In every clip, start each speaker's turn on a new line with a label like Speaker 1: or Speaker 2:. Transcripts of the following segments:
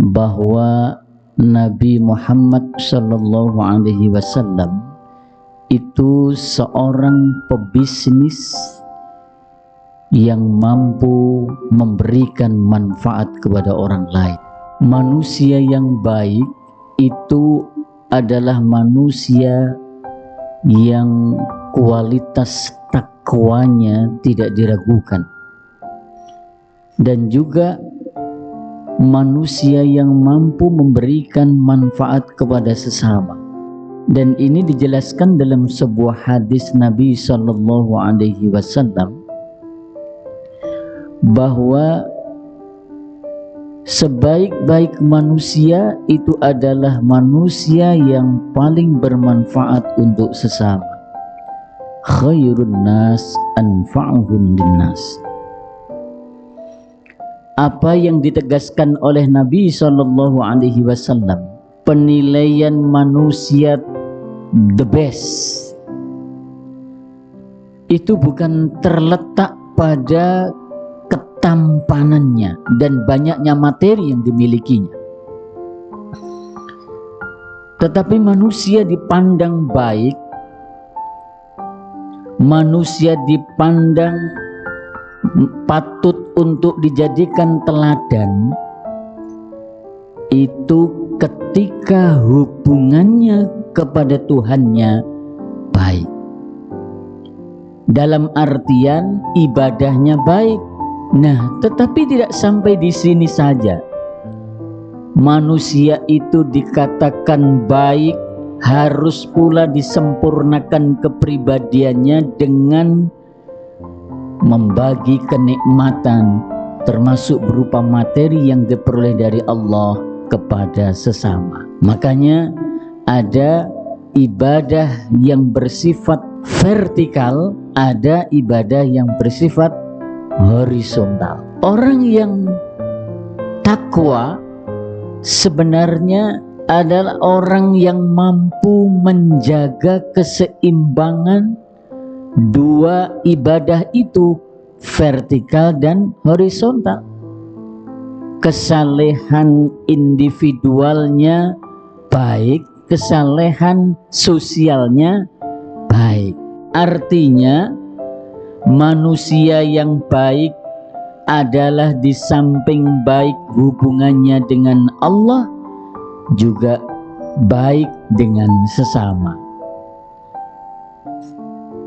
Speaker 1: bahwa Nabi Muhammad Shallallahu Alaihi Wasallam itu seorang pebisnis yang mampu memberikan manfaat kepada orang lain. Manusia yang baik itu adalah manusia yang kualitas takwanya tidak diragukan, dan juga manusia yang mampu memberikan manfaat kepada sesama. Dan ini dijelaskan dalam sebuah hadis Nabi Shallallahu Alaihi Wasallam bahwa sebaik-baik manusia itu adalah manusia yang paling bermanfaat untuk sesama. Khairun nas anfa'uhum linnas. Apa yang ditegaskan oleh Nabi Shallallahu Alaihi Wasallam, penilaian manusia the best itu bukan terletak pada ketampanannya dan banyaknya materi yang dimilikinya, tetapi manusia dipandang baik, manusia dipandang patut untuk dijadikan teladan itu ketika hubungannya kepada Tuhannya baik, dalam artian ibadahnya baik. Nah, tetapi tidak sampai di sini saja. Manusia itu dikatakan baik, harus pula disempurnakan kepribadiannya dengan membagi kenikmatan, termasuk berupa materi yang diperoleh dari Allah kepada sesama. Makanya ada ibadah yang bersifat vertikal, ada ibadah yang bersifat horizontal. Orang yang takwa sebenarnya adalah orang yang mampu menjaga keseimbangan dua ibadah itu, vertikal dan horizontal. Kesalehan individualnya baik, kesalehan sosialnya baik. Artinya manusia yang baik adalah di samping baik hubungannya dengan Allah, juga baik dengan sesama.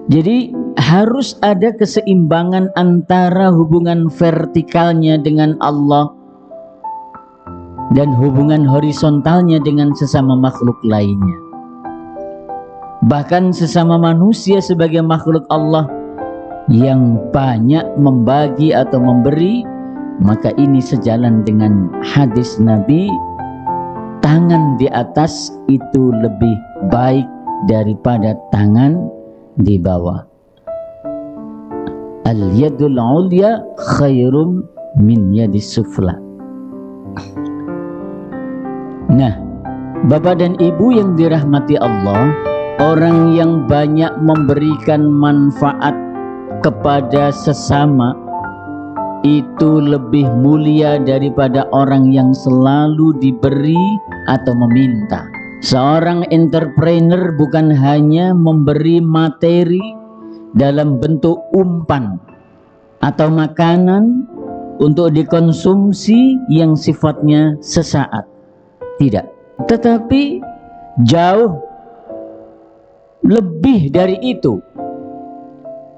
Speaker 1: Jadi harus ada keseimbangan antara hubungan vertikalnya dengan Allah dan hubungan horizontalnya dengan sesama makhluk lainnya. Bahkan sesama manusia sebagai makhluk Allah yang banyak membagi atau memberi, maka ini sejalan dengan hadis Nabi, tangan di atas itu lebih baik daripada tangan di bawah. Al-yadul ulya khairum min yadis sufla. Nah, Bapak dan Ibu yang dirahmati Allah, orang yang banyak memberikan manfaat kepada sesama itu lebih mulia daripada orang yang selalu diberi atau meminta. Seorang entrepreneur bukan hanya memberi materi dalam bentuk umpan atau makanan untuk dikonsumsi yang sifatnya sesaat, tidak, tetapi jauh lebih dari itu.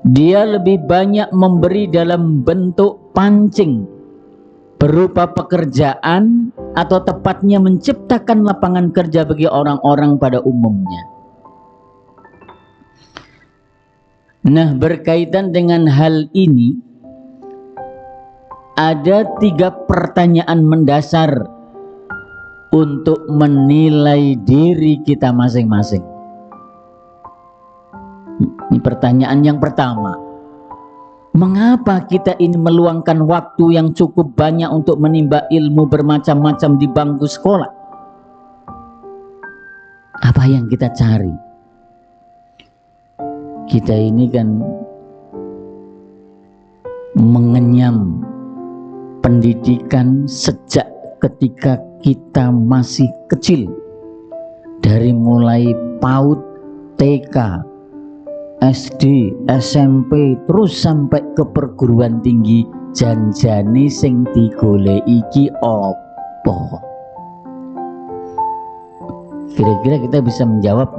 Speaker 1: Dia lebih banyak memberi dalam bentuk pancing berupa pekerjaan, atau tepatnya menciptakan lapangan kerja bagi orang-orang pada umumnya. Nah, berkaitan dengan hal ini ada 3 pertanyaan mendasar untuk menilai diri kita masing-masing. Ini pertanyaan yang pertama. Mengapa kita ini meluangkan waktu yang cukup banyak untuk menimba ilmu bermacam-macam di bangku sekolah? Apa yang kita cari? Kita ini kan mengenyam pendidikan sejak ketika kita masih kecil, dari mulai PAUD, TK, SD, SMP, terus sampai ke perguruan tinggi, janjane sing digoleki iki apa? Kira-kira kita bisa menjawab.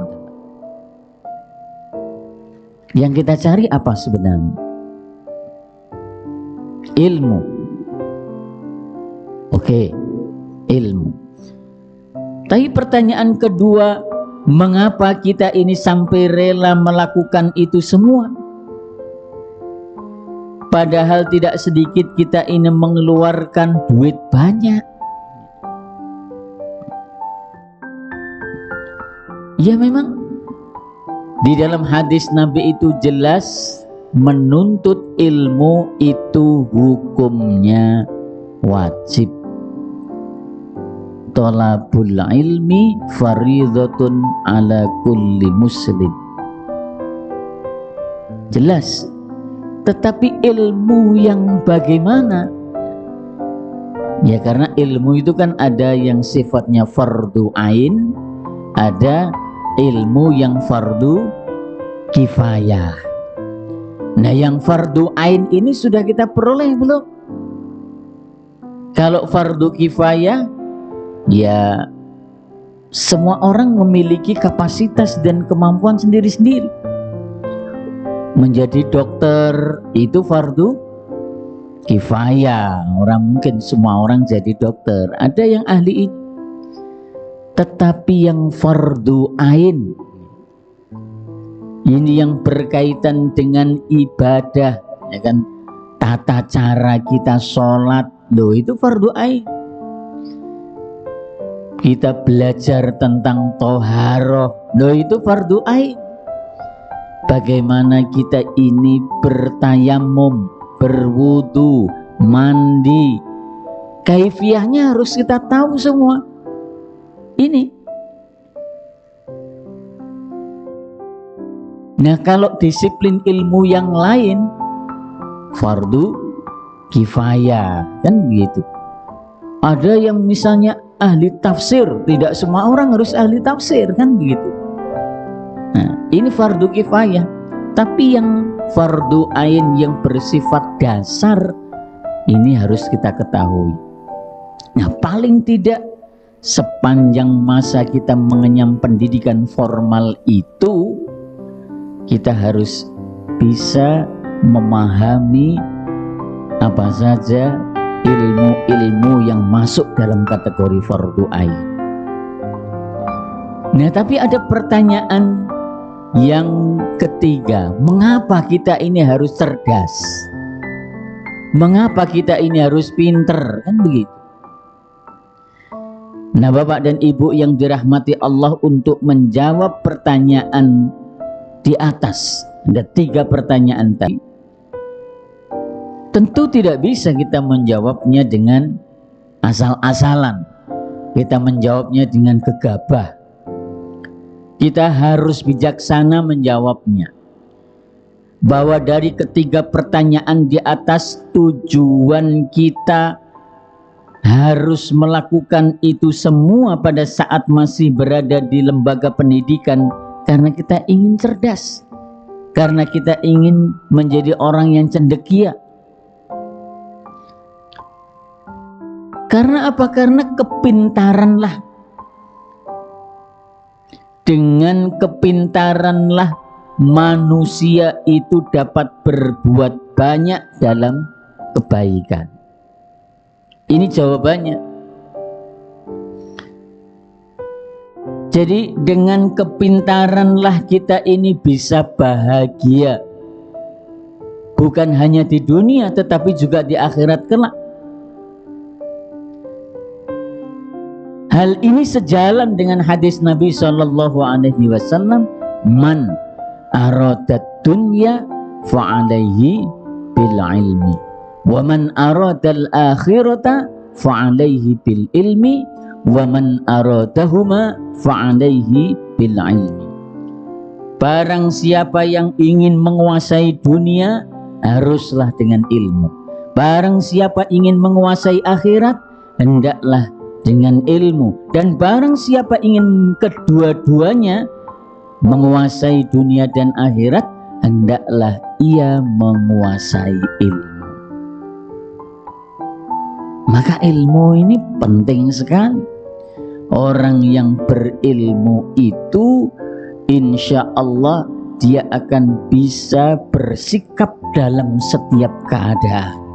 Speaker 1: Yang kita cari apa sebenarnya? Ilmu. Oke, ilmu. Tapi pertanyaan kedua, mengapa kita ini sampai rela melakukan itu semua? Padahal tidak sedikit kita ini mengeluarkan duit banyak. Ya memang di dalam hadis Nabi itu jelas menuntut ilmu itu hukumnya wajib. Thalabul ilmi faridatun ala kulli muslim. Jelas. Tetapi ilmu yang bagaimana? Ya karena ilmu itu kan ada yang sifatnya fardu ain, ada ilmu yang fardu kifayah. Nah yang fardu ain ini sudah kita peroleh belum? Kalau fardu kifayah, ya semua orang memiliki kapasitas dan kemampuan sendiri-sendiri. Menjadi dokter itu fardu kifayah, mungkin semua orang jadi dokter, ada yang ahli ini. Tetapi yang fardu ain, ini yang berkaitan dengan ibadah, ya kan, tata cara kita sholat, loh itu fardu ain. Kita belajar tentang toharoh, loh itu fardu ain. Bagaimana kita ini bertayamum, berwudu, mandi, kaifiyahnya harus kita tahu semua. Ini. Nah kalau disiplin ilmu yang lain fardu kifayah, kan begitu. Ada yang misalnya ahli tafsir, tidak semua orang harus ahli tafsir, kan begitu. Nah, ini fardu kifayah. Tapi yang fardu ain yang bersifat dasar ini harus kita ketahui. Nah, paling tidak sepanjang masa kita mengenyam pendidikan formal itu, kita harus bisa memahami apa saja ilmu-ilmu yang masuk dalam kategori fardu ain. Nah, tapi ada pertanyaan yang ketiga, mengapa kita ini harus cerdas? Mengapa kita ini harus pinter? Kan begitu. Nah Bapak dan Ibu yang dirahmati Allah, untuk menjawab pertanyaan di atas, ada 3 pertanyaan tadi, tentu tidak bisa kita menjawabnya dengan asal-asalan, kita menjawabnya dengan gegabah. Kita harus bijaksana menjawabnya, bahwa dari ketiga pertanyaan di atas, tujuan kita harus melakukan itu semua pada saat masih berada di lembaga pendidikan, karena kita ingin cerdas, karena kita ingin menjadi orang yang cendekia. Karena apa? Karena kepintaranlah, dengan kepintaranlah manusia itu dapat berbuat banyak dalam kebaikan. Ini jawabannya. Jadi dengan kepintaranlah kita ini bisa bahagia, bukan hanya di dunia tetapi juga di akhirat kelak. Hal ini sejalan dengan hadis Nabi SAW, man aradat dunya fa'alaihi bil ilmi, wa man aradal akhirata fa'alaihi bil ilmi, wa man aradahuma fa'alaihi bil ilmi. Barang siapa yang ingin menguasai dunia, haruslah dengan ilmu. Barang siapa ingin menguasai akhirat, hendaklah dengan ilmu. Dan barang siapa ingin kedua-duanya, menguasai dunia dan akhirat, hendaklah ia menguasai ilmu. Maka ilmu ini penting sekali. Orang yang berilmu itu insya Allah dia akan bisa bersikap dalam setiap keadaan.